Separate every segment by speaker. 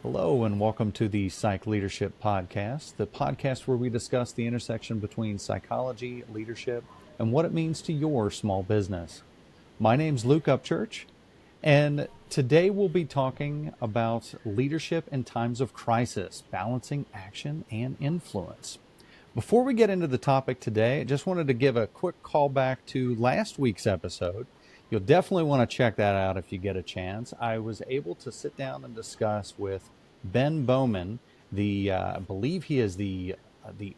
Speaker 1: Hello, and welcome to the Psych Leadership Podcast, the podcast where we discuss the intersection between psychology, leadership, and what it means to your small business. My name's Luke Upchurch, and today we'll be talking about leadership in times of crisis, balancing action and influence. Before we get into the topic today, I just wanted to give a quick callback to last week's episode. You'll definitely want to check that out if you get a chance. I was able to sit down and discuss with Ben Bowman, I believe he is the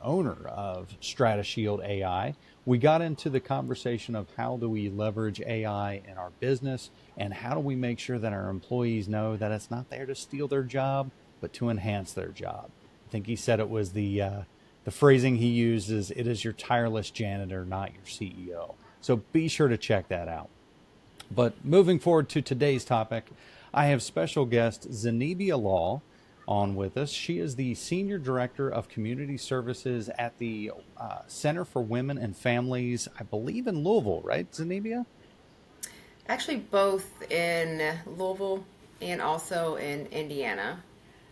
Speaker 1: owner of StrataShield AI. We got into the conversation of how do we leverage AI in our business and how do we make sure that our employees know that it's not there to steal their job, but to enhance their job. I think he said it was the phrasing he used is, it is your tireless janitor, not your CEO. So be sure to check that out. But moving forward to today's topic, I have special guest Zenebia Law on with us. She is the Senior Director of Community Services at the Center for Women and Families, I believe in Louisville, right, Zenebia?
Speaker 2: Actually, both in Louisville and also in Indiana.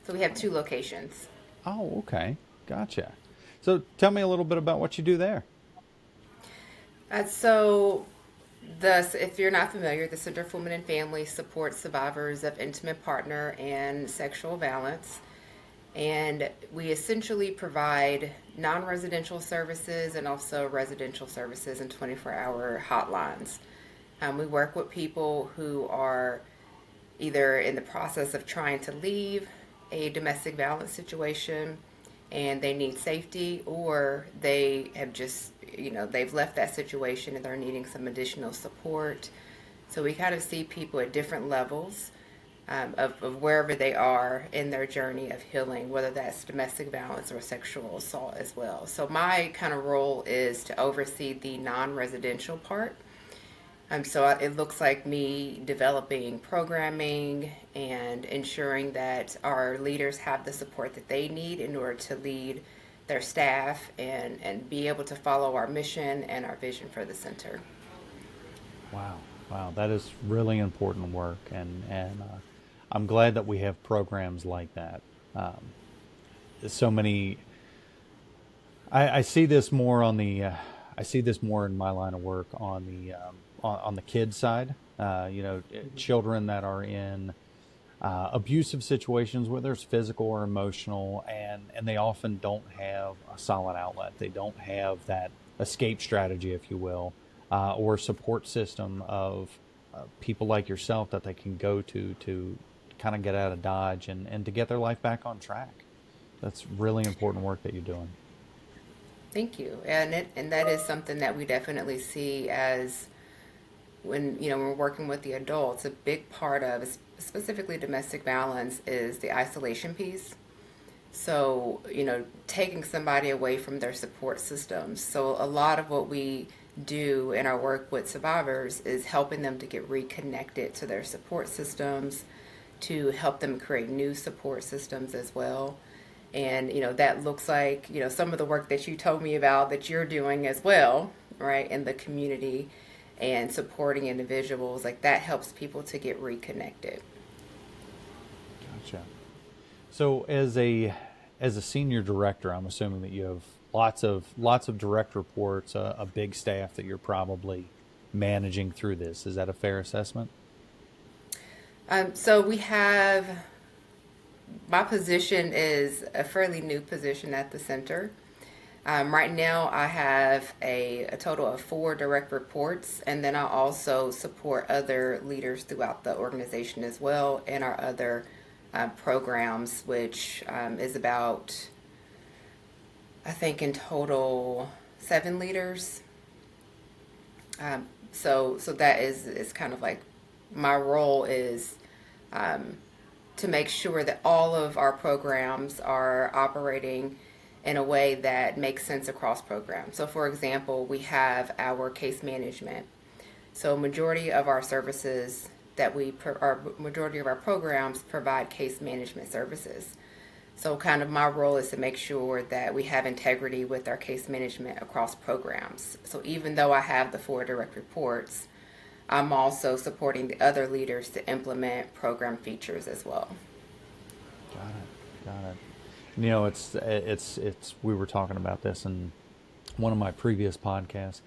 Speaker 2: So we have two locations.
Speaker 1: Oh, okay. Gotcha. So tell me a little bit about what you do there.
Speaker 2: So, if you're not familiar, the Center for Women and Families supports survivors of intimate partner and sexual violence. And we essentially provide non-residential services and also residential services and 24-hour hotlines. We work with people who are either in the process of trying to leave a domestic violence situation and they need safety, or they have just, they've left that situation and they're needing some additional support. So we kind of see people at different levels of wherever they are in their journey of healing, whether that's domestic violence or sexual assault as well. So my kind of role is to oversee the non-residential part. So it looks like me developing programming and ensuring that our leaders have the support that they need in order to lead their staff and be able to follow our mission and our vision for the center.
Speaker 1: Wow, that is really important work, and I'm glad that we have programs like that. So many. I see this more on the. I see this more in my line of work on the kid side. Children that are in abusive situations, whether it's physical or emotional, and they often don't have a solid outlet. They don't have that escape strategy, if you will, or support system of people like yourself that they can go to kind of get out of Dodge and to get their life back on track. That's really important work that you're doing.
Speaker 2: Thank you. And that is something that we definitely see as when we're working with the adults. A big part of specifically domestic violence is the isolation piece. So taking somebody away from their support systems. So a lot of what we do in our work with survivors is helping them to get reconnected to their support systems, to help them create new support systems as well. And that looks like some of the work that you told me about that you're doing as well, right, in the community and supporting individuals. Like, that helps people to get reconnected.
Speaker 1: Gotcha. So as a senior director, I'm assuming that you have lots of direct reports, a big staff that you're probably managing through this. Is that a fair assessment?
Speaker 2: So we have, my position is a fairly new position at the center. Right now, I have a total of 4 direct reports, and then I also support other leaders throughout the organization as well, and our other programs, which is about, I think, in total 7 leaders. So that is kind of like my role is to make sure that all of our programs are operating in a way that makes sense across programs. So for example, we have our case management. So majority of our services majority of our programs provide case management services. So kind of my role is to make sure that we have integrity with our case management across programs. So even though I have the 4 direct reports, I'm also supporting the other leaders to implement program features as well.
Speaker 1: Got it. It's we were talking about this in one of my previous podcasts.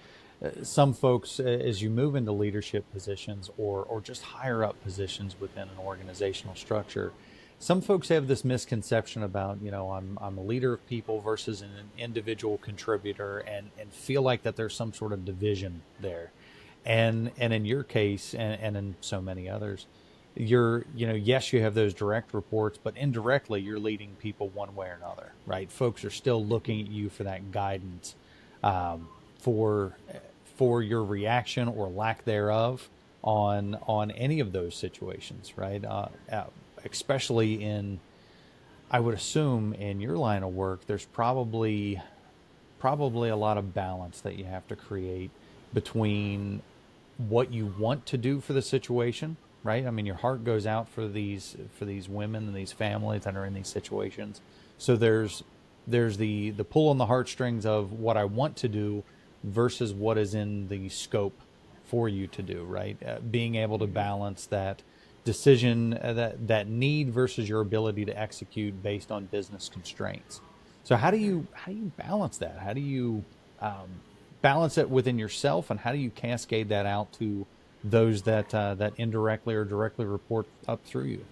Speaker 1: Some folks, as you move into leadership positions or just higher up positions within an organizational structure, some folks have this misconception about, I'm a leader of people versus an individual contributor, and feel like that there's some sort of division there. And in your case, and in so many others, yes, you have those direct reports, but indirectly you're leading people one way or another, right? Folks are still looking at you for that guidance, for your reaction or lack thereof on any of those situations, right? Especially I would assume in your line of work, there's probably a lot of balance that you have to create between what you want to do for the situation, right? I mean, your heart goes out for these women and these families that are in these situations. So there's the pull on the heartstrings of what I want to do versus what is in the scope for you to do, right? Being able to balance that decision, that need versus your ability to execute based on business constraints. So how do you balance that? How do you balance it within yourself, and how do you cascade that out to those that indirectly or directly report up through you?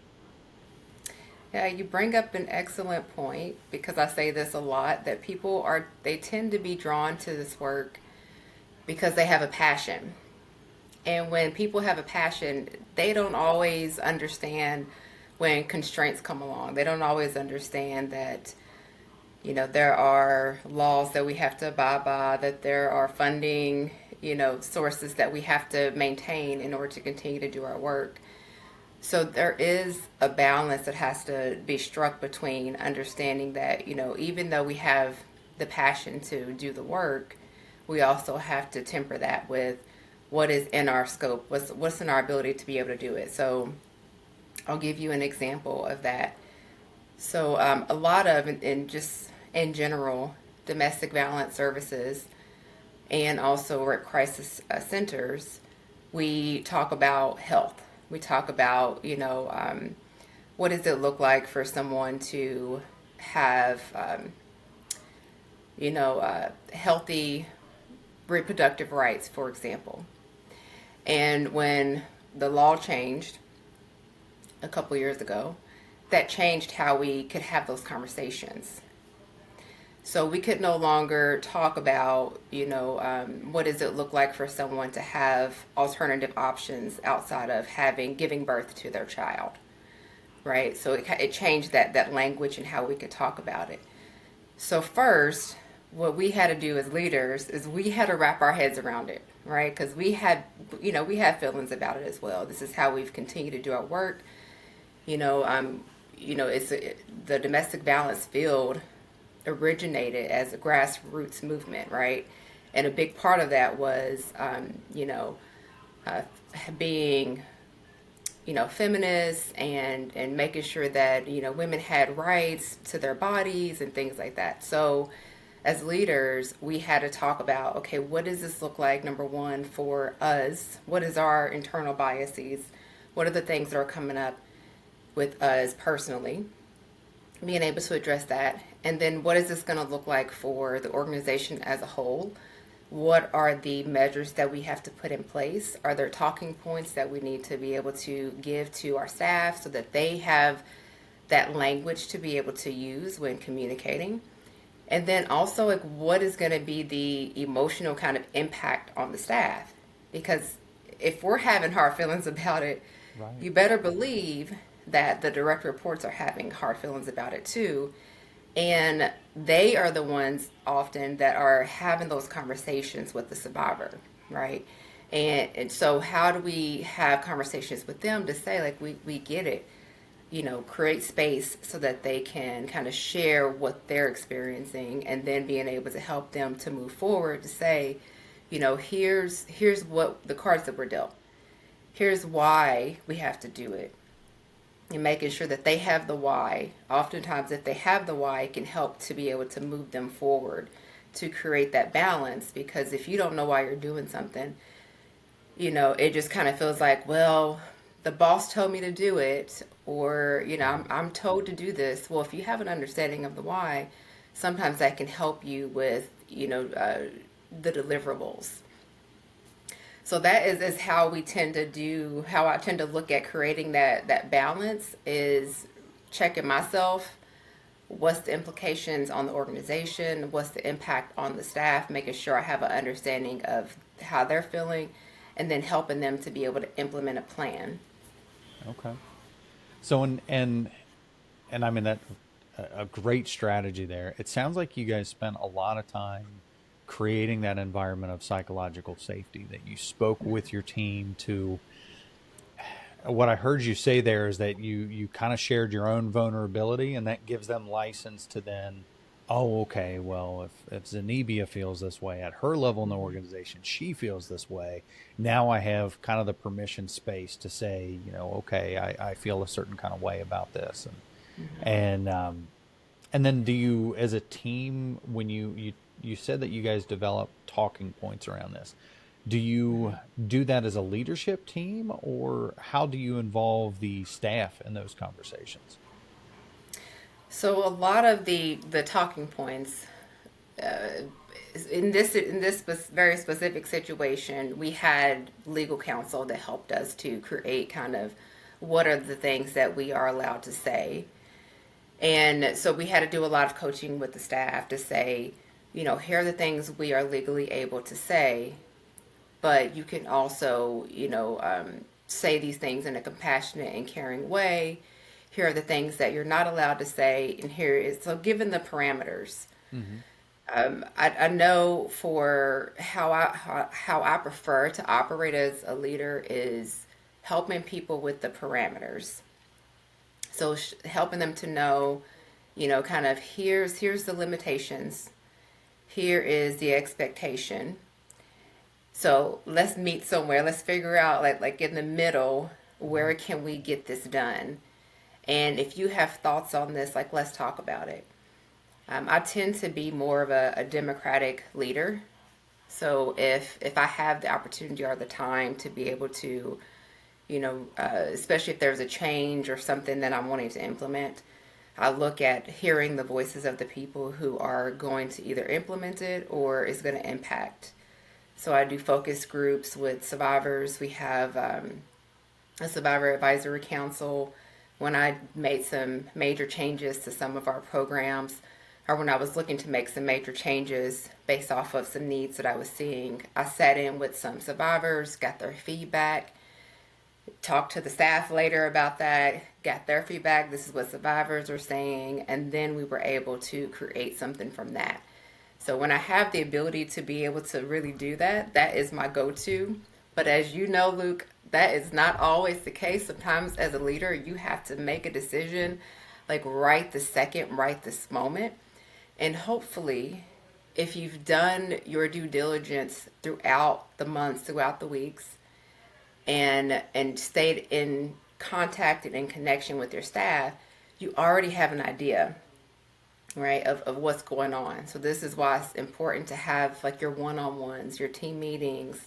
Speaker 2: Yeah, you bring up an excellent point, because I say this a lot, that they tend to be drawn to this work because they have a passion. And when people have a passion, they don't always understand when constraints come along. They don't always understand that, there are laws that we have to abide by, that there are funding, sources that we have to maintain in order to continue to do our work. So there is a balance that has to be struck between understanding that, even though we have the passion to do the work, we also have to temper that with what is in our scope, what's in our ability to be able to do it. So I'll give you an example of that. So a lot of, in general, domestic violence services and also at crisis centers, we talk about health. We talk about, what does it look like for someone to have, healthy reproductive rights, for example. And when the law changed a couple years ago, that changed how we could have those conversations. So we could no longer talk about, what does it look like for someone to have alternative options outside of giving birth to their child, right? So it changed that language and how we could talk about it. So first, what we had to do as leaders is we had to wrap our heads around it, right? Because we had feelings about it as well. This is how we've continued to do our work. It's the domestic violence field originated as a grassroots movement, right? And a big part of that was, being, feminists and making sure that, women had rights to their bodies and things like that. So as leaders, we had to talk about, okay, what does this look like, number one, for us? What is our internal biases? What are the things that are coming up with us personally? Being able to address that. And then what is this going to look like for the organization as a whole? What are the measures that we have to put in place? Are there talking points that we need to be able to give to our staff so that they have that language to be able to use when communicating? And then also, like, what is going to be the emotional kind of impact on the staff? Because if we're having hard feelings about it, right, you better believe that the direct reports are having hard feelings about it too. And they are the ones often that are having those conversations with the survivor, right? And so how do we have conversations with them to say, like, we get it, create space so that they can kind of share what they're experiencing, and then being able to help them to move forward to say, here's what the cards that were dealt. Here's why we have to do it. And making sure that they have the why. Oftentimes, if they have the why, it can help to be able to move them forward to create that balance. Because if you don't know why you're doing something, it just kind of feels like, well, the boss told me to do it, or I'm told to do this. Well, if you have an understanding of the why, sometimes that can help you with the deliverables. So that is how we tend to do, how I tend to look at creating that balance is checking myself. What's the implications on the organization? What's the impact on the staff? Making sure I have an understanding of how they're feeling, and then helping them to be able to implement a plan.
Speaker 1: Okay. So, and I mean that a great strategy there. It sounds like you guys spent a lot of time creating that environment of psychological safety, that you spoke with your team to. What I heard you say there is that you kind of shared your own vulnerability, and that gives them license to then, oh, okay, well, if Zenebia feels this way at her level in the organization, she feels this way. Now I have kind of the permission space to say, okay, I feel a certain kind of way about this, and then do you, as a team, when you said that you guys develop talking points around this, do you do that as a leadership team, or how do you involve the staff in those conversations?
Speaker 2: So a lot of the talking points, uh, in this very specific situation, we had legal counsel that helped us to create kind of what are the things that we are allowed to say. And so we had to do a lot of coaching with the staff to say, here are the things we are legally able to say, but you can also, say these things in a compassionate and caring way. Here are the things that you're not allowed to say, and here is so given the parameters.
Speaker 1: Mm-hmm.
Speaker 2: I know for how I prefer to operate as a leader is helping people with the parameters. So helping them to know, kind of here's the limitations, here is the expectation. So let's meet somewhere. Let's figure out like in the middle, where can we get this done? And if you have thoughts on this, like let's talk about it. I tend to be more of a democratic leader. So if I have the opportunity or the time to be able to, especially if there's a change or something that I'm wanting to implement, I look at hearing the voices of the people who are going to either implement it or is going to impact. So I do focus groups with survivors. We have a survivor advisory council. When I made some major changes to some of our programs, or when I was looking to make some major changes based off of some needs that I was seeing, I sat in with some survivors, got their feedback, talked to the staff later about that, got their feedback. This is what survivors are saying, and then we were able to create something from that. So when I have the ability to be able to really do that, that is my go-to. But as you know, Luke, that is not always the case. Sometimes as a leader, you have to make a decision like right this second, right this moment. And hopefully, if you've done your due diligence throughout the months, throughout the weeks, and stayed in contact and in connection with your staff, you already have an idea, right, of what's going on. So this is why it's important to have like your one-on-ones, your team meetings,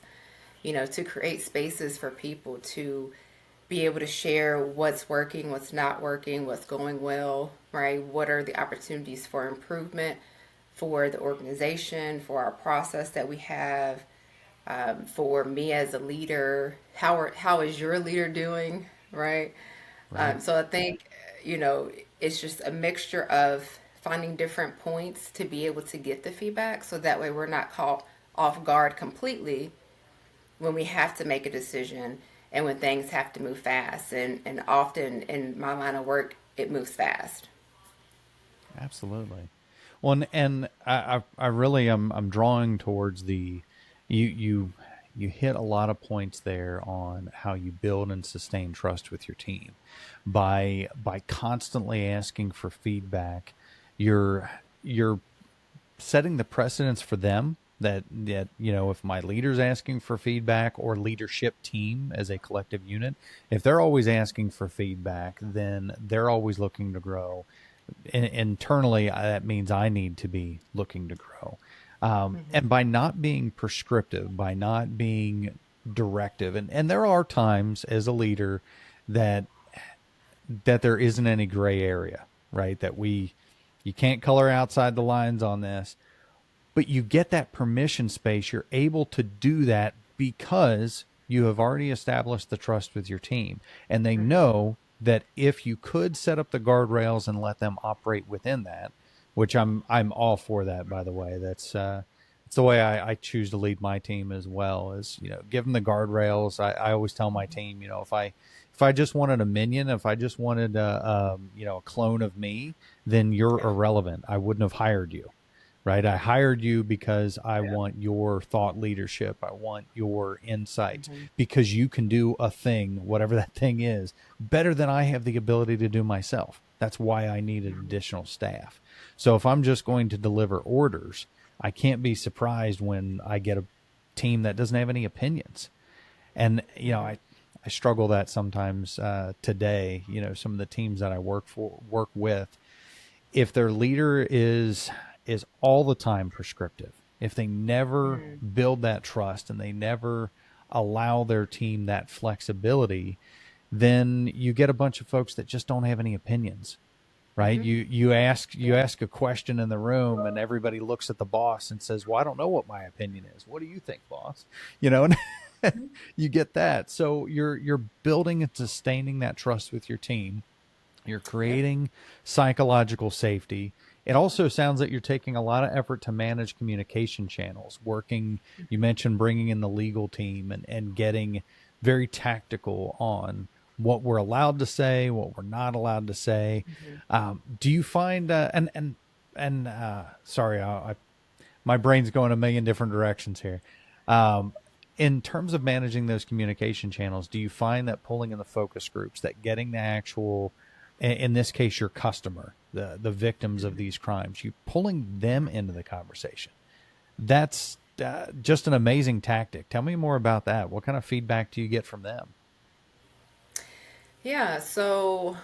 Speaker 2: to create spaces for people to be able to share what's working, what's not working, what's going well, right? What are the opportunities for improvement for the organization, for our process that we have, for me as a leader, how is your leader doing, right?
Speaker 1: Right.
Speaker 2: So I think, it's just a mixture of finding different points to be able to get the feedback so that way we're not caught off guard completely when we have to make a decision and when things have to move fast. And often in my line of work, it moves fast.
Speaker 1: Absolutely. Well, and I really I'm drawing towards you you hit a lot of points there on how you build and sustain trust with your team by constantly asking for feedback. You're setting the precedence for them that if my leader's asking for feedback, or leadership team as a collective unit, if they're always asking for feedback, then they're always looking to grow. Internally, that means I need to be looking to grow. And by not being prescriptive, by not being directive, and there are times as a leader that that there isn't any gray area, right? That you can't color outside the lines on this, but you get that permission space. You're able to do that because you have already established the trust with your team, and they know that if you could set up the guardrails and let them operate within that, which I'm all for that, by the way. That's it's the way I choose to lead my team as well, is, give them the guardrails. I always tell my team, if I just wanted a minion, if I just wanted a clone of me, then you're irrelevant. I wouldn't have hired you. Right. I hired you because I want your thought leadership. I want your insights, because you can do a thing, whatever that thing is, better than I have the ability to do myself. That's why I needed additional staff. So if I'm just going to deliver orders, I can't be surprised when I get a team that doesn't have any opinions. And, I struggle that sometimes today, some of the teams that I work with, if their leader is all the time prescriptive, if they never build that trust and they never allow their team that flexibility, then you get a bunch of folks that just don't have any opinions, right? You ask a question in the room and everybody looks at the boss and says, well, I don't know what my opinion is. What do you think, boss? And you get that. So you're building and sustaining that trust with your team. You're creating psychological safety. It also sounds like you're taking a lot of effort to manage communication channels, you mentioned bringing in the legal team and getting very tactical on what we're allowed to say, what we're not allowed to say. Do you find, sorry, my brain's going a million different directions here. In terms of managing those communication channels, do you find that pulling in the focus groups, that getting the actual, in this case, your customer, the victims of these crimes, you pulling them into the conversation, that's just an amazing tactic. Tell me more about that. What kind of feedback do you get from them?
Speaker 2: Yeah, so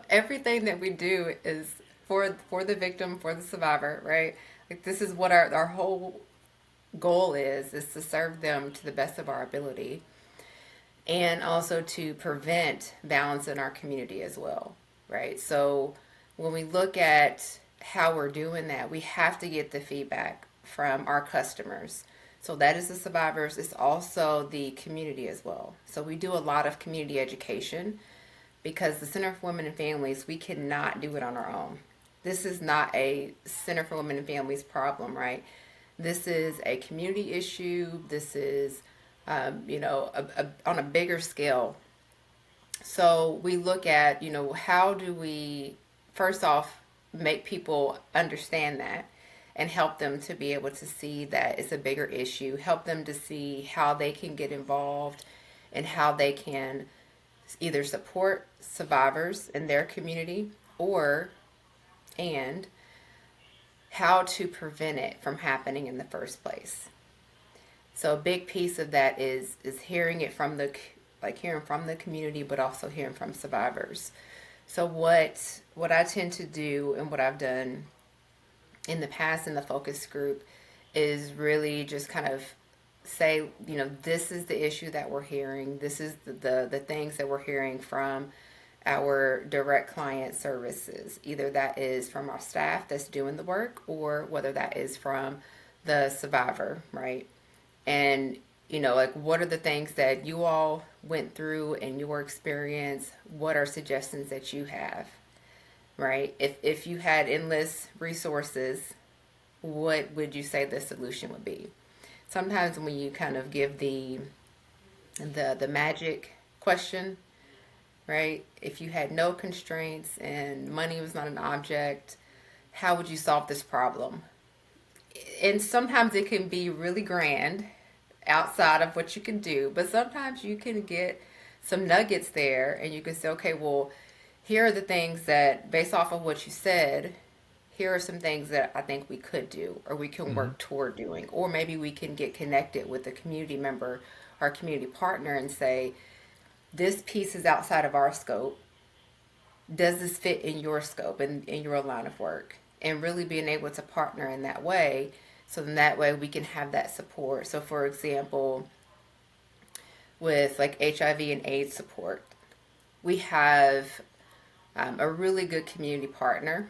Speaker 2: everything that we do is for the victim, for the survivor, right? Like, this is what our whole goal is to serve them to the best of our ability, and also to prevent violence in our community as well, right? So when we look at how we're doing that, we have to get the feedback from our customers. So that is the survivors. It's also the community as well. So we do a lot of community education, because the Center for Women and Families, we cannot do it on our own. This is not a Center for Women and Families problem, right? This is a community issue. This is, on a bigger scale. So we look at, how do we, first off, make people understand that and help them to be able to see that it's a bigger issue, help them to see how they can get involved and how they can either support survivors in their community, and how to prevent it from happening in the first place. So a big piece of that is hearing it from hearing from the community, but also hearing from survivors. So what I tend to do, and what I've done in the past in the focus group, is really just kind of say, this is the issue that we're hearing. This is the things that we're hearing from our direct client services. Either that is from our staff that's doing the work, or whether that is from the survivor, right? And, what are the things that you all went through in your experience? What are suggestions that you have, right? If you had endless resources, what would you say the solution would be? Sometimes when you kind of give the magic question, right? If you had no constraints and money was not an object, how would you solve this problem? And sometimes it can be really grand outside of what you can do, but sometimes you can get some nuggets there, and you can say, okay, well, here are the things that, based off of what you said, here are some things that I think we could do, or we can work toward doing, or maybe we can get connected with a community member or community partner and say, this piece is outside of our scope. Does this fit in your scope and in your line of work? And really being able to partner in that way, so then that way we can have that support. So for example, with like HIV and AIDS support, we have a really good community partner,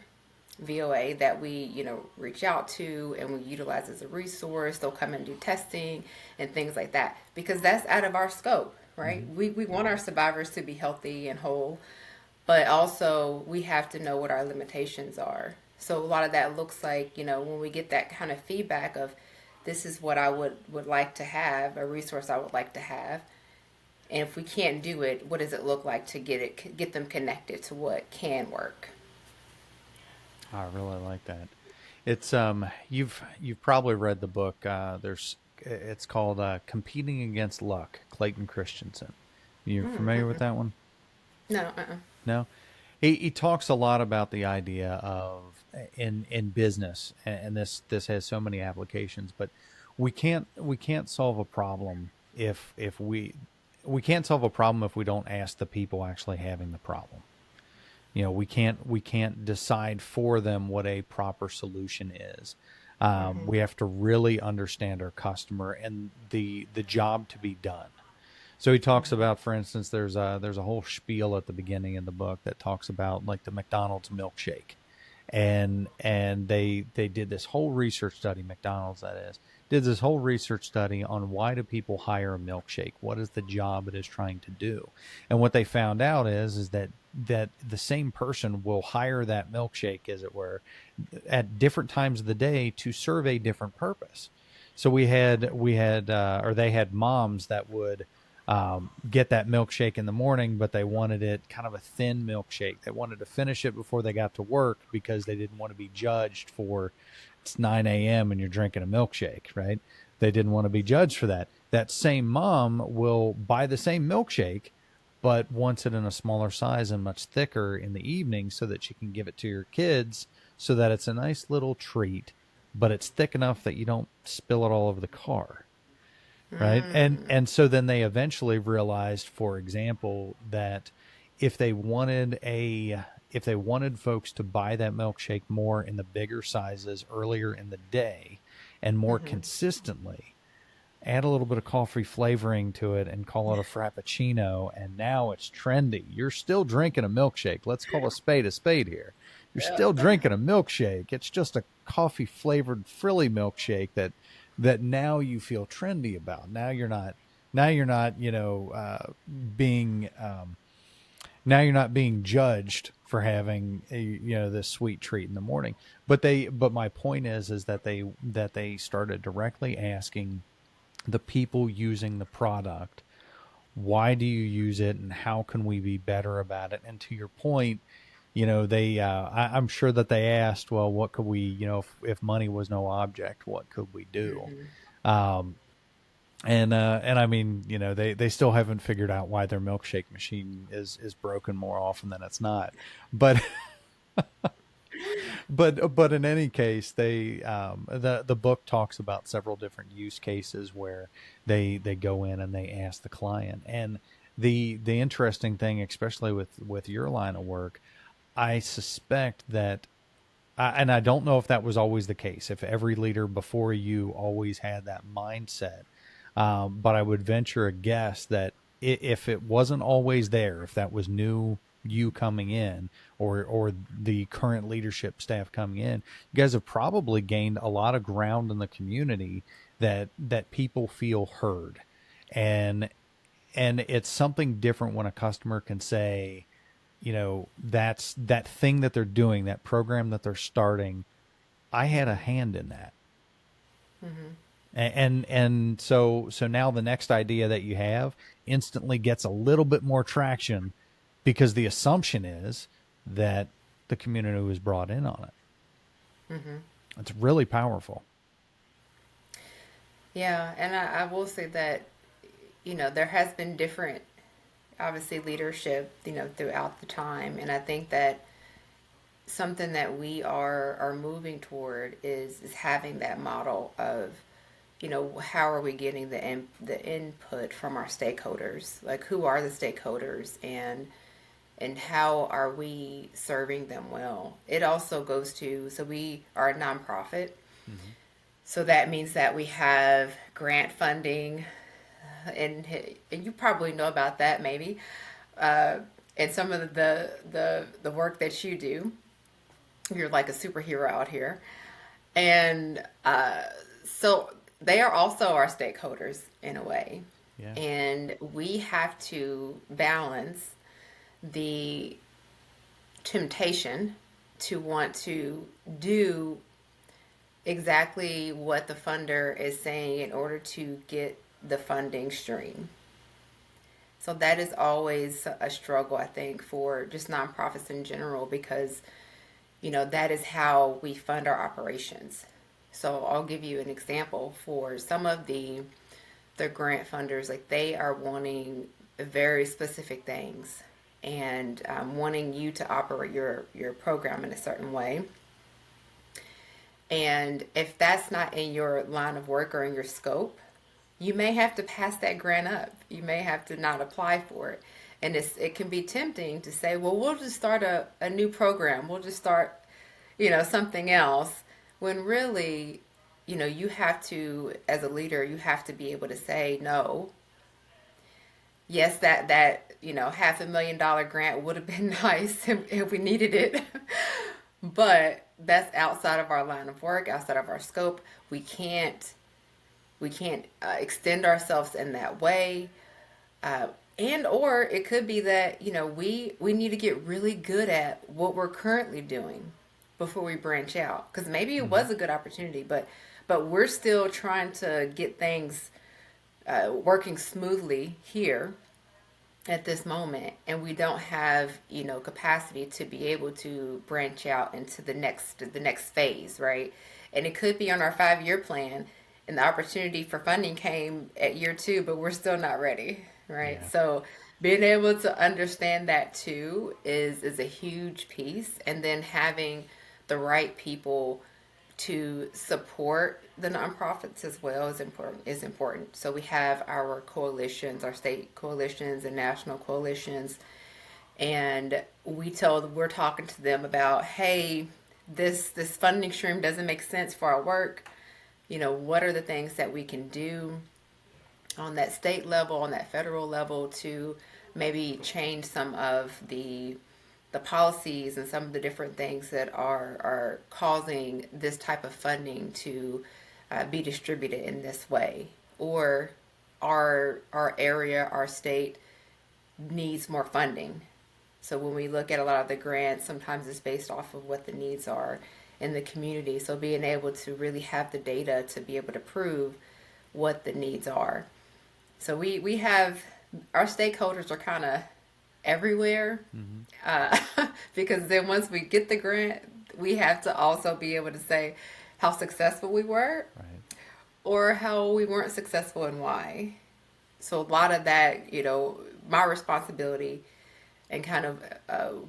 Speaker 2: VOA, that we, reach out to and we utilize as a resource. They'll come and do testing and things like that because that's out of our scope, right?
Speaker 1: Mm-hmm.
Speaker 2: We want our survivors to be healthy and whole, but also we have to know what our limitations are. So a lot of that looks like, when we get that kind of feedback of this is what I would like to have, a resource I would like to have. And if we can't do it, what does it look like to get them connected to what can work?
Speaker 1: I really like that. It's you've probably read the book. It's called "Competing Against Luck." Clayton Christensen. You familiar with that one?
Speaker 2: No,
Speaker 1: No. He talks a lot about the idea of in business, and this has so many applications. But we can't solve a problem if we can't solve a problem if we don't ask the people actually having the problem. We can't decide for them what a proper solution is. We have to really understand our customer and the job to be done. So he talks about, for instance, there's a whole spiel at the beginning of the book that talks about like the McDonald's milkshake, and they did this whole research study. McDonald's, that is, did this whole research study on why do people hire a milkshake? What is the job it is trying to do? And what they found out is that the same person will hire that milkshake, as it were, at different times of the day to serve a different purpose. So they had moms that would get that milkshake in the morning, but they wanted it kind of a thin milkshake. They wanted to finish it before they got to work because they didn't want to be judged for it's 9 a.m. and you're drinking a milkshake, right? They didn't want to be judged for that. That same mom will buy the same milkshake, but wants it in a smaller size and much thicker in the evening so that she can give it to your kids so that it's a nice little treat, but it's thick enough that you don't spill it all over the car. Right. And so then they eventually realized, for example, that if they wanted folks to buy that milkshake more in the bigger sizes earlier in the day and more consistently, add a little bit of coffee flavoring to it and call it a frappuccino, and now it's trendy. You're still drinking a milkshake. Let's call a spade here. You're still drinking a milkshake. It's just a coffee flavored frilly milkshake that now you feel trendy about. Now you're not being now you're not being judged for having this sweet treat in the morning. But my point is that they started directly asking the people using the product, why do you use it and how can we be better about it? And to your point, I'm sure that they asked, well, what could we, if money was no object, what could we do? And I mean, they still haven't figured out why their milkshake machine is broken more often than it's not. But but in any case, the book talks about several different use cases where they go in and they ask the client. And the interesting thing, especially with your line of work, I suspect that, and I don't know if that was always the case, if every leader before you always had that mindset, but I would venture a guess that if it wasn't always there, if that was new you coming in or the current leadership staff coming in, you guys have probably gained a lot of ground in the community that people feel heard. And it's something different when a customer can say, that's that thing that they're doing, that program that they're starting, I had a hand in that. And so now the next idea that you have instantly gets a little bit more traction because the assumption is that the community was brought in on it. It's really powerful.
Speaker 2: Yeah, and I will say that, there has been different, obviously, leadership, throughout the time. And I think that something that we are moving toward is having that model of, how are we getting the input from our stakeholders? Like, who are the stakeholders and how are we serving them well? It also goes to, so we are a nonprofit. So that means that we have grant funding, and you probably know about that maybe. and some of the work that you do. You're like a superhero out here. And so they are also our stakeholders in a way.
Speaker 1: Yeah.
Speaker 2: And we have to balance the temptation to want to do exactly what the funder is saying in order to get the funding stream. So that is always a struggle, I think, for just nonprofits in general, because that is how we fund our operations. So I'll give you an example. For some of the grant funders, like, they are wanting very specific things, and wanting you to operate your program in a certain way. And if that's not in your line of work or in your scope, you may have to pass that grant up. You may have to not apply for it. And it can be tempting to say, well, we'll just start a new program. We'll just start, something else. When really, you have to, as a leader, you have to be able to say no. Yes, that $500,000 grant would have been nice if we needed it. But that's outside of our line of work, outside of our scope. We can't extend ourselves in that way. And or it could be that we need to get really good at what we're currently doing before we branch out, because maybe it
Speaker 1: Hmm.
Speaker 2: was a good opportunity, but we're still trying to get things working smoothly here at this moment, and we don't have capacity to be able to branch out into the next phase, right? And it could be on our 5-year plan, and the opportunity for funding came at year 2, but we're still not ready, right?
Speaker 1: Yeah.
Speaker 2: So being able to understand that too is a huge piece, and then having the right people to support the nonprofits as well is important. So we have our coalitions, our state coalitions and national coalitions, and we're talking to them about, hey, this funding stream doesn't make sense for our work. What are the things that we can do on that state level, on that federal level, to maybe change some of the policies and some of the different things that are causing this type of funding to be distributed in this way, or our area, our state needs more funding. So when we look at a lot of the grants, sometimes it's based off of what the needs are in the community. So being able to really have the data to be able to prove what the needs are. So we have, our stakeholders are kind of everywhere,
Speaker 1: Hmm.
Speaker 2: uh, because then once we get the grant, we have to also be able to say how successful we were,
Speaker 1: Right.
Speaker 2: or how we weren't successful and why. So a lot of that, my responsibility, and kind of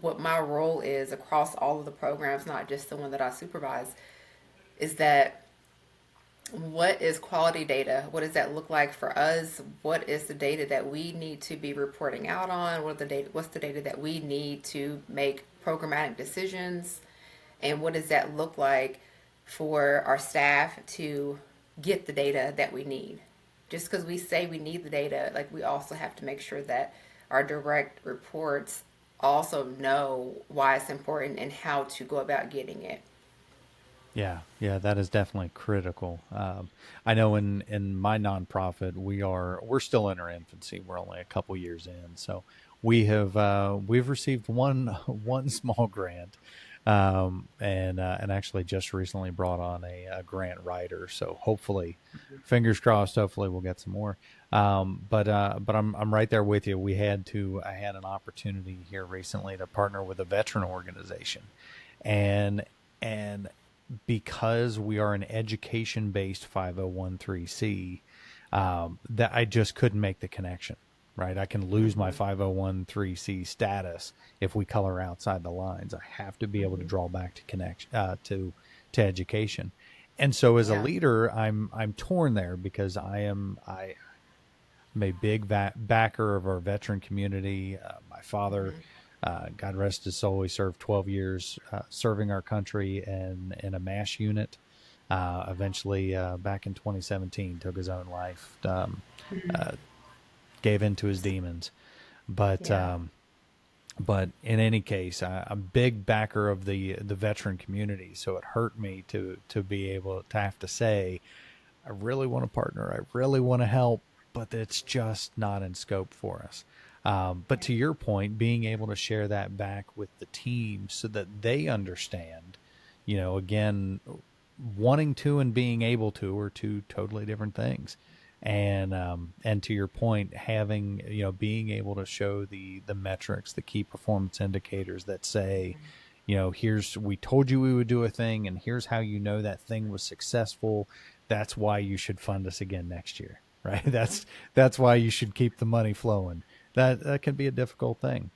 Speaker 2: what my role is across all of the programs, not just the one that I supervise, is that, what is quality data? What does that look like for us? What is the data that we need to be reporting out on? What's the data that we need to make programmatic decisions? And what does that look like for our staff to get the data that we need? Just because we say we need the data, like, we also have to make sure that our direct reports also know why it's important and how to go about getting it.
Speaker 1: Yeah, yeah, that is definitely critical. I know in my nonprofit, we're still in our infancy. We're only a couple years in, so we've received one one small grant, and actually just recently brought on a grant writer. So hopefully, fingers crossed, hopefully we'll get some more. But I'm right there with you. I had an opportunity here recently to partner with a veteran organization, and and because we are an education based 501(c), that I just couldn't make the connection. Right, I can lose my
Speaker 2: Mm-hmm.
Speaker 1: 501(c) status if we color outside the lines. I have to be able to
Speaker 2: Mm-hmm.
Speaker 1: draw back to connection, to education. And so as a
Speaker 2: Yeah.
Speaker 1: leader, I'm torn there, because I'm a big backer of our veteran community. My father,
Speaker 2: Mm-hmm.
Speaker 1: God rest his soul, he served 12 years serving our country in a MASH unit. Eventually, back in 2017, took his own life, uh, gave in to his demons. But
Speaker 2: Yeah.
Speaker 1: But in any case, I'm a big backer of the veteran community, so it hurt me to be able to have to say, I really want to partner, I really want to help, but it's just not in scope for us. But to your point, being able to share that back with the team so that they understand, again, wanting to and being able to are two totally different things. And to your point, having, being able to show the metrics, the key performance indicators that say, here's, we told you we would do a thing, and here's how that thing was successful. That's why you should fund us again next year, right? That's why you should keep the money flowing. That can be a difficult thing.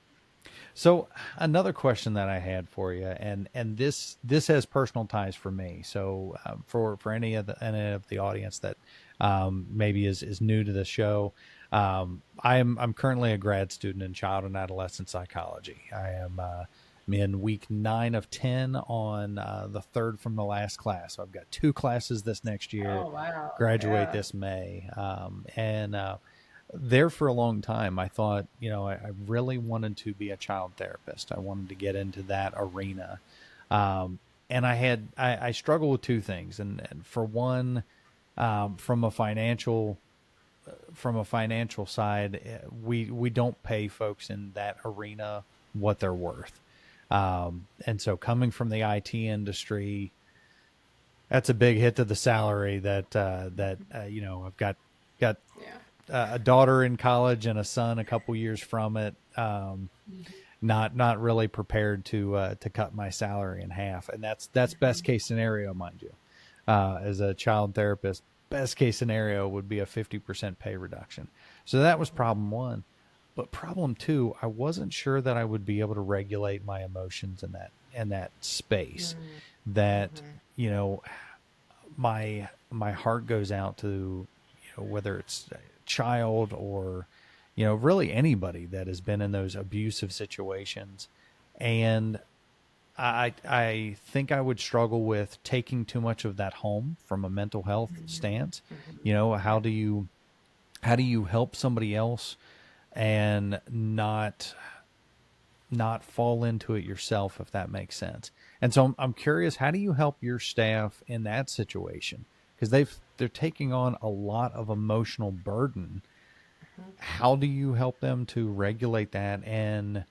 Speaker 1: So another question that I had for you, and this has personal ties for me. So for any of the audience that maybe is new to the show, I'm currently a grad student in child and adolescent psychology. I am I'm in week 9 of 10 on the third from the last class. So I've got 2 classes this next year.
Speaker 2: Oh, wow.
Speaker 1: Graduate
Speaker 2: Yeah.
Speaker 1: this May, and there for a long time, I thought, I really wanted to be a child therapist. I wanted to get into that arena. And I struggle with 2 things. And for one, from a financial side, we don't pay folks in that arena what they're worth. And so coming from the IT industry, that's a big hit to the salary that I've got
Speaker 2: Yeah.
Speaker 1: a daughter in college and a son a couple years from it. Not really prepared to cut my salary in half, and that's best case scenario, mind you. As a child therapist, best case scenario would be a 50% pay reduction. So that was problem 1. But problem 2, I wasn't sure that I would be able to regulate my emotions in that space. That my heart goes out to whether it's a child or really anybody that has been in those abusive situations, and I think I would struggle with taking too much of that home from a mental health stance. How do you help somebody else and not fall into it yourself, if that makes sense? And so I'm curious, how do you help your staff in that situation? Because they're taking on a lot of emotional burden. How do you help them to regulate that and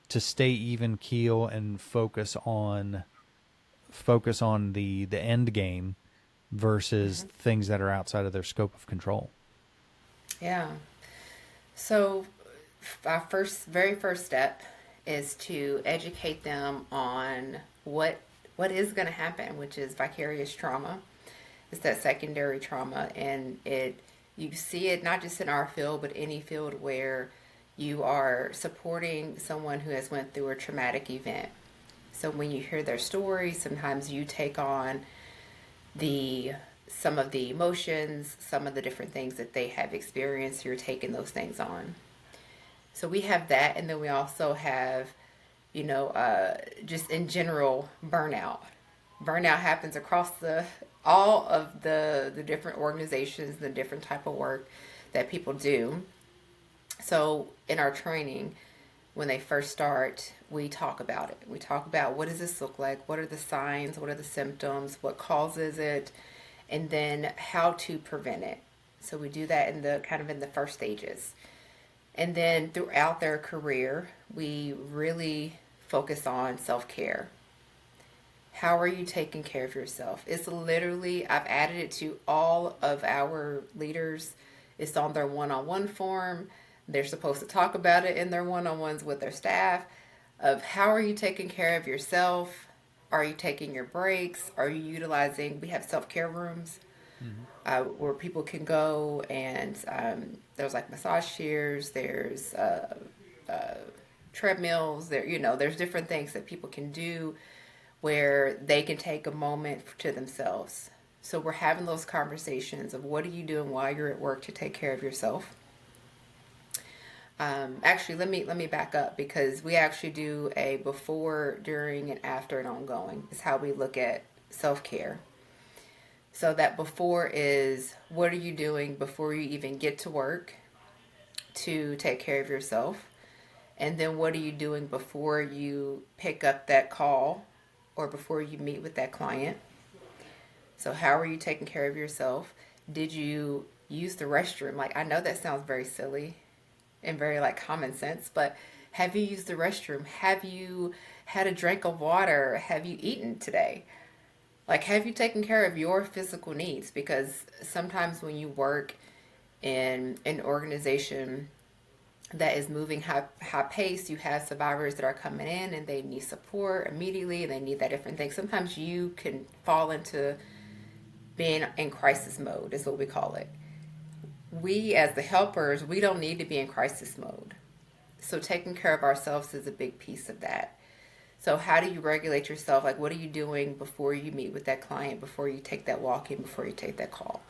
Speaker 1: to stay even keel and focus on the end game versus things that are outside of their scope of control?
Speaker 2: Yeah. So our very first step is to educate them on what is going to happen, which is vicarious trauma. It's that secondary trauma, and you see it not just in our field, but any field where you are supporting someone who has went through a traumatic event. So when you hear their story, sometimes you take on some of the emotions, some of the different things that they have experienced. You're taking those things on. So we have that, and then we also have, just in general, burnout. Burnout happens across all of the different organizations, the different type of work that people do. So in our training, when they first start, we talk about it. We talk about, what does this look like? What are the signs? What are the symptoms? What causes it? And then how to prevent it. So we do that in the first stages. And then throughout their career, we really focus on self-care. How are you taking care of yourself? It's literally, I've added it to all of our leaders. It's on their one-on-one form. They're supposed to talk about it in their one-on-ones with their staff of how are you taking care of yourself? Are you taking your breaks? Are you utilizing, we have self-care rooms where people can go, and there's like massage chairs, there's treadmills, there's different things that people can do where they can take a moment to themselves. So we're having those conversations of what are you doing while you're at work to take care of yourself. Actually, let me back up, because we actually do a before, during, and after and ongoing is how we look at self-care. So that before is, what are you doing before you even get to work to take care of yourself? And then what are you doing before you pick up that call or before you meet with that client? So how are you taking care of yourself? Did you use the restroom? Like, I know that sounds very silly and very like common sense, but have you used the restroom? Have you had a drink of water? Have you eaten today? Like, have you taken care of your physical needs? Because sometimes when you work in an organization that is moving high pace, you have survivors that are coming in and they need support immediately, and they need that different thing. Sometimes you can fall into being in crisis mode, is what we call it. We, as the helpers, we don't need to be in crisis mode. So taking care of ourselves is a big piece of that. So how do you regulate yourself? Like, what are you doing before you meet with that client, before you take that walk in, before you take that call?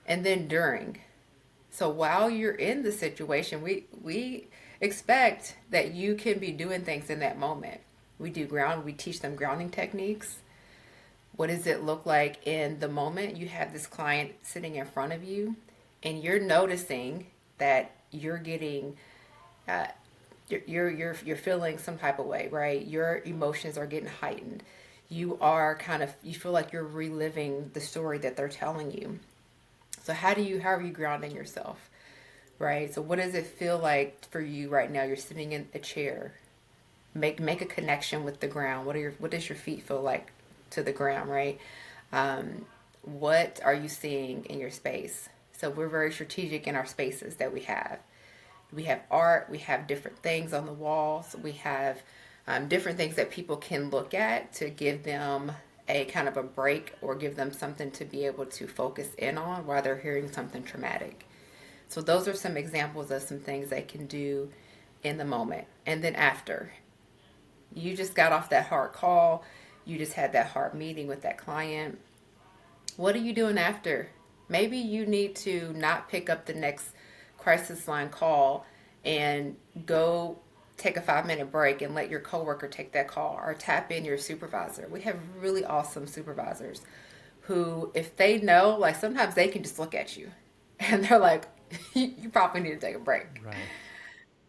Speaker 2: And then during. So while you're in the situation, we expect that you can be doing things in that moment. We teach them grounding techniques. What does it look like in the moment? You have this client sitting in front of you, and you're noticing that you're getting uh, you're feeling some type of way, right? Your emotions are getting heightened. You feel like you're reliving the story that they're telling you. So how are you grounding yourself, right? So what does it feel like for you right now? You're sitting in a chair. Make a connection with the ground. What does your feet feel like to the ground, right? What are you seeing in your space? So we're very strategic in our spaces that we have. We have art, we have different things on the walls, we have different things that people can look at to give them a kind of a break or give them something to be able to focus in on while they're hearing something traumatic. So those are some examples of some things they can do in the moment. And then after, you just got off that hard call, you just had that hard meeting with that client. What are you doing after? Maybe you need to not pick up the next crisis line call and go take a 5-minute break and let your coworker take that call, or tap in your supervisor. We have really awesome supervisors who, if they know, like sometimes they can just look at you and they're like, you probably need to take a break.
Speaker 1: Right.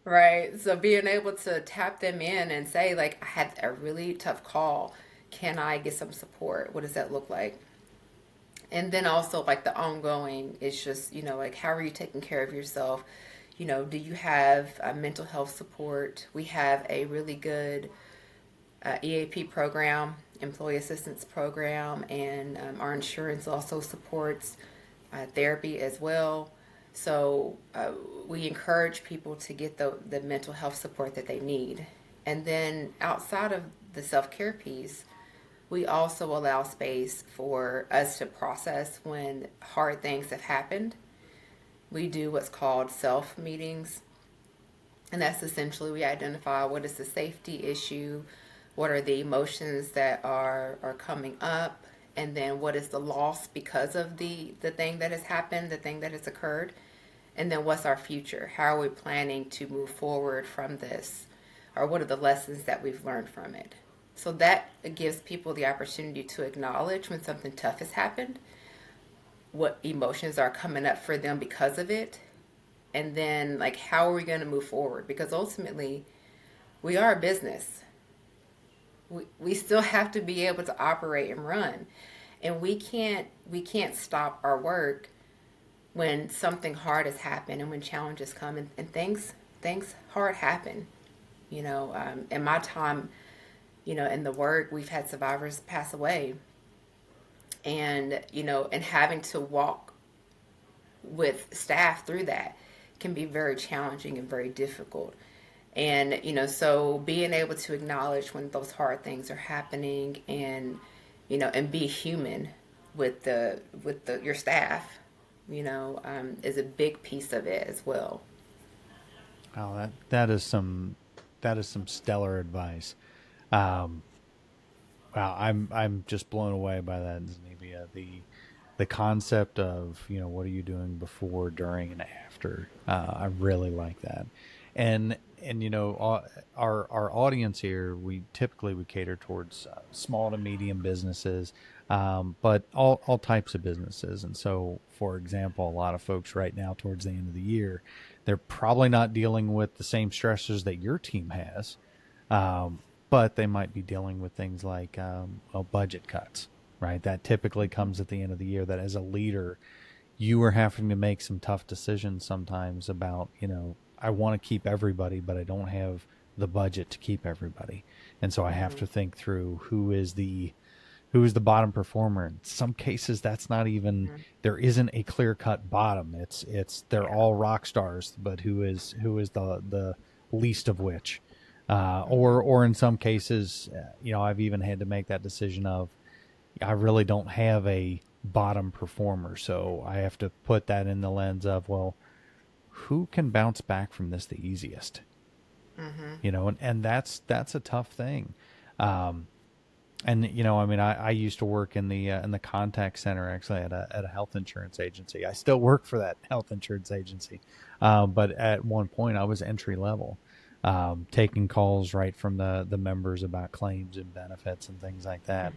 Speaker 2: Right. So being able to tap them in and say, like, I had a really tough call. Can I get some support? What does that look like? And then also like the ongoing is just, like, how are you taking care of yourself? Do you have mental health support? We have a really good EAP program, employee assistance program, and our insurance also supports therapy as well. So we encourage people to get the mental health support that they need. And then outside of the self-care piece, we also allow space for us to process when hard things have happened. We do what's called self meetings, and that's essentially we identify what is the safety issue, what are the emotions that are coming up, and then what is the loss because of the thing that has happened, the thing that has occurred, and then what's our future? How are we planning to move forward from this, or what are the lessons that we've learned from it? So that gives people the opportunity to acknowledge when something tough has happened, what emotions are coming up for them because of it, and then like how are we going to move forward? Because ultimately, we are a business. We still have to be able to operate and run, and we can't stop our work when something hard has happened and when challenges come, and things hard happen. In my time, in the work, we've had survivors pass away, and and having to walk with staff through that can be very challenging and very difficult. And so being able to acknowledge when those hard things are happening, and be human with your staff, is a big piece of it as well.
Speaker 1: Oh, that is some stellar advice. Wow, I'm just blown away by that, Zenebia. The concept of what are you doing before, during, and after. I really like that, and our audience here, we typically would cater towards small to medium businesses, but all types of businesses. And so, for example, a lot of folks right now towards the end of the year, They're probably not dealing with the same stressors that your team has, but they might be dealing with things like budget cuts, right? That typically comes at the end of the year. That as a leader, you are having to make some tough decisions sometimes about, I want to keep everybody, but I don't have the budget to keep everybody. And so I have to think through who is the bottom performer. In some cases, that's not even, there isn't a clear cut bottom. They're all rock stars, but who is the least of which, or in some cases, I've even had to make that decision of, I really don't have a bottom performer. So I have to put that in the lens of, well, who can bounce back from this the easiest? And that's a tough thing. I used to work in the contact center actually at a health insurance agency. I still work for that health insurance agency. But at one point I was entry level, taking calls right from the members about claims and benefits and things like that.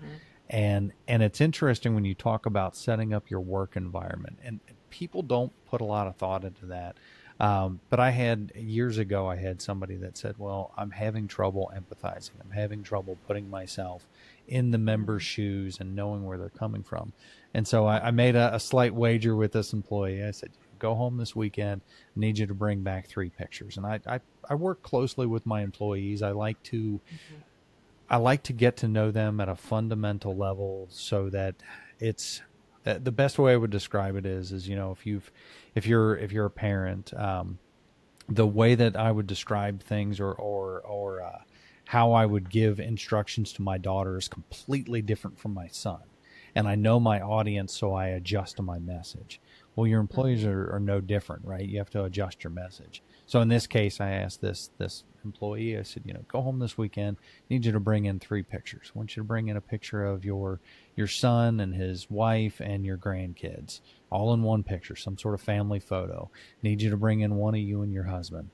Speaker 1: And it's interesting when you talk about setting up your work environment, and people don't put a lot of thought into that. But years ago, I had somebody that said, well, I'm having trouble empathizing. I'm having trouble putting myself in the member's shoes and knowing where they're coming from. And so I made a slight wager with this employee. I said, go home this weekend. I need you to bring back 3 pictures. And I work closely with my employees. I like to get to know them at a fundamental level so that it's the best way I would describe it is if you're a parent, the way that I would describe things or how I would give instructions to my daughter is completely different from my son. And I know my audience, so I adjust to my message. Well, your employees are no different, right? You have to adjust your message. So in this case, I asked this employee, I said, go home this weekend. I need you to bring in 3 pictures. I want you to bring in a picture of your son and his wife and your grandkids, all in one picture, some sort of family photo. I need you to bring in one of you and your husband.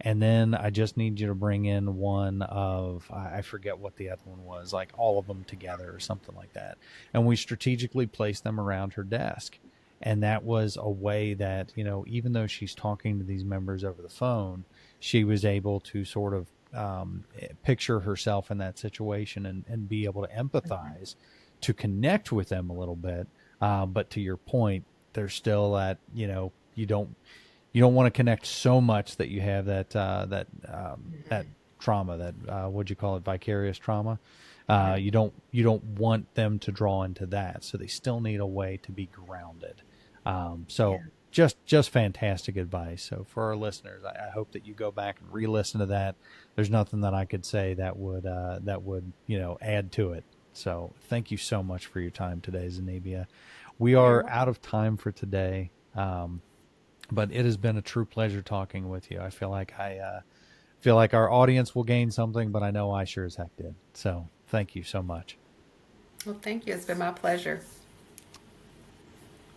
Speaker 1: And then I just need you to bring in one of, I forget what the other one was, like all of them together or something like that. And we strategically placed them around her desk. And that was a way that, even though she's talking to these members over the phone, she was able to sort of picture herself in that situation and be able to empathize, to connect with them a little bit. But to your point, there's still that, you don't want to connect so much that you have that trauma, that would you call it, vicarious trauma. You don't want them to draw into that. So they still need a way to be grounded. Just fantastic advice. So for our listeners, I hope that you go back and re-listen to that. There's nothing that I could say that would add to it. So thank you so much for your time today, Zenebia. We are out of time for today. But it has been a true pleasure talking with you. I feel like our audience will gain something, but I know I sure as heck did. So thank you so much.
Speaker 2: Well, thank you. It's been my pleasure.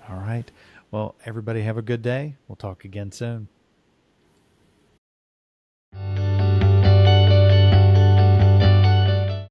Speaker 1: All right. Well, everybody have a good day. We'll talk again soon.